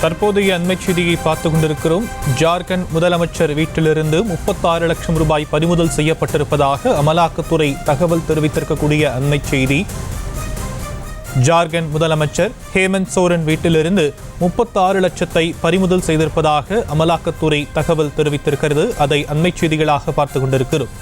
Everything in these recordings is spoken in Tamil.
தற்போதைய அண்மைச் செய்தியை பார்த்துக் கொண்டிருக்கிறோம். ஜார்க்கண்ட் முதலமைச்சர் வீட்டிலிருந்து 36 லட்சம் ரூபாய் பறிமுதல் செய்யப்பட்டிருப்பதாக அமலாக்கத்துறை தகவல் தெரிவித்திருக்கக்கூடிய அண்மைச் செய்தி. ஜார்க்கண்ட் முதலமைச்சர் ஹேமந்த் சோரன் வீட்டிலிருந்து 36 லட்சத்தை பறிமுதல் செய்திருப்பதாக அமலாக்கத்துறை தகவல் தெரிவித்திருக்கிறது. அதை அண்மைச் செய்திகளாக பார்த்துக் கொண்டிருக்கிறோம்.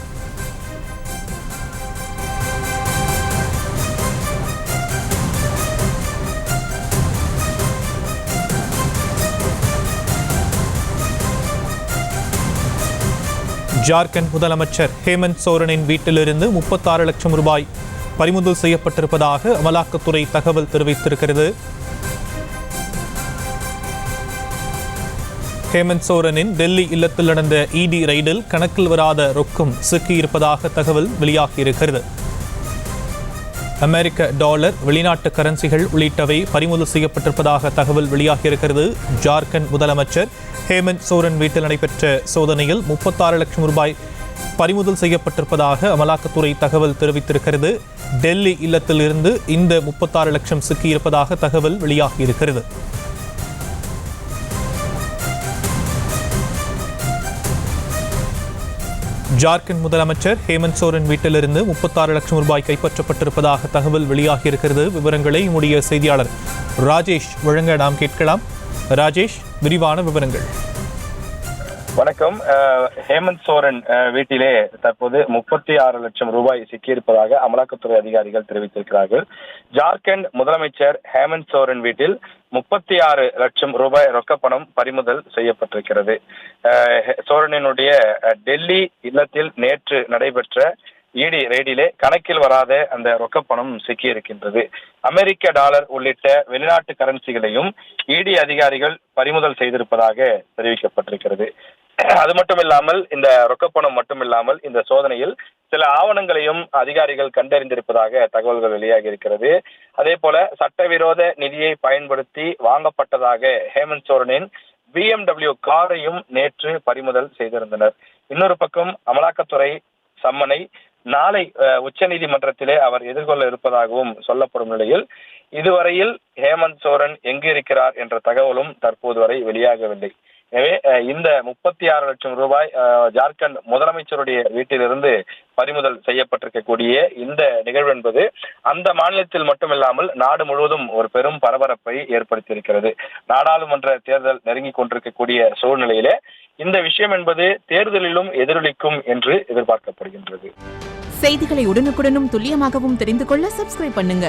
ஜார்க்கண்ட் முதலமைச்சர் ஹேமந்த் சோரனின் வீட்டிலிருந்து 36 லட்சம் ரூபாய் பறிமுதல் செய்யப்பட்டிருப்பதாக அமலாக்கத்துறை தகவல் தெரிவித்திருக்கிறது. ஹேமந்த் சோரனின் டெல்லி இல்லத்தில் நடந்த இடி ரெய்டில் கணக்கில் வராத ரொக்கம் சிக்கியிருப்பதாக தகவல் வெளியாகியிருக்கிறது. அமெரிக்க டாலர், வெளிநாட்டு கரன்சிகள் உள்ளிட்டவை பறிமுதல் செய்யப்பட்டிருப்பதாக தகவல் வெளியாகியிருக்கிறது. ஜார்க்கண்ட் முதலமைச்சர் ஹேமந்த் சோரன் வீட்டில் நடைபெற்ற சோதனையில் 36 லட்சம் ரூபாய் பறிமுதல் செய்யப்பட்டிருப்பதாக அமலாக்கத்துறை தகவல் தெரிவித்திருக்கிறது. டெல்லி இல்லத்தில் இருந்து இந்த 36 லட்சம் சிக்கியிருப்பதாக தகவல் வெளியாகியிருக்கிறது. ஜார்க்கண்ட் முதலமைச்சர் ஹேமந்த் சோரன் வீட்டிலிருந்து 36 லட்சம் ரூபாய் கைப்பற்றப்பட்டிருப்பதாக தகவல் வெளியாகியிருக்கிறது. விவரங்களை நம்முடைய செய்தியாளர் ராஜேஷ் வழங்க நாம் கேட்கலாம். ராஜேஷ், விரிவான விவரங்கள். வணக்கம். ஹேமந்த் சோரன் வீட்டிலே தற்போது 36 லட்சம் ரூபாய் சிக்கியிருப்பதாக அமலாக்கத்துறை அதிகாரிகள் தெரிவித்திருக்கிறார்கள். ஜார்க்கண்ட் முதலமைச்சர் ஹேமந்த் சோரன் வீட்டில் 36 லட்சம் ரூபாய் ரொக்கப்பணம் பறிமுதல் செய்யப்பட்டிருக்கிறது. சோரனினுடைய டெல்லி இல்லத்தில் நேற்று நடைபெற்ற இடி ரெய்டிலே கணக்கில் வராத அந்த ரொக்கப்பணம் சிக்கியிருக்கின்றது. அமெரிக்க டாலர் உள்ளிட்ட வெளிநாட்டு கரன்சிகளையும் இடி அதிகாரிகள் பறிமுதல் செய்திருப்பதாக தெரிவிக்கப்பட்டிருக்கிறது. அது மட்டுமில்லாமல் இந்த ரொக்கப்பணம் மட்டுமில்லாமல் இந்த சோதனையில் சில ஆவணங்களையும் அதிகாரிகள் கண்டறிந்திருப்பதாக தகவல்கள் வெளியாகி இருக்கிறது. அதே போல சட்டவிரோத நிதியை பயன்படுத்தி வாங்கப்பட்டதாக ஹேமந்த் சோரனின் BMW காரையும் நேற்று பறிமுதல் செய்திருந்தனர். இன்னொரு பக்கம் அமலாக்கத்துறை சம்மனை நாளை உச்ச நீதிமன்றத்திலே அவர் எதிர்கொள்ள இருப்பதாகவும் சொல்லப்படும் நிலையில் இதுவரையில் ஹேமந்த் சோரன் எங்கு இருக்கிறார் என்ற தகவலும் தற்போது வரை வெளியாகவில்லை. எனவே இந்த 36 லட்சம் ரூபாய் ஜார்க்கண்ட் முதலமைச்சருடைய வீட்டிலிருந்து பறிமுதல் செய்யப்பட்டிருக்கக்கூடிய இந்த நிகழ்வு என்பது அந்த மாநிலத்தில் மட்டுமில்லாமல் நாடு முழுவதும் ஒரு பெரும் பரபரப்பை ஏற்படுத்தியிருக்கிறது. நாடாளுமன்ற தேர்தல் நெருங்கிக் கொண்டிருக்கக்கூடிய சூழ்நிலையிலே இந்த விஷயம் என்பது தேர்தலிலும் எதிரொலிக்கும் என்று எதிர்பார்க்கப்படுகின்றது. செய்திகளை உடனுக்குடனும் துல்லியமாகவும் தெரிந்து கொள்ள சப்ஸ்கிரைப் பண்ணுங்க.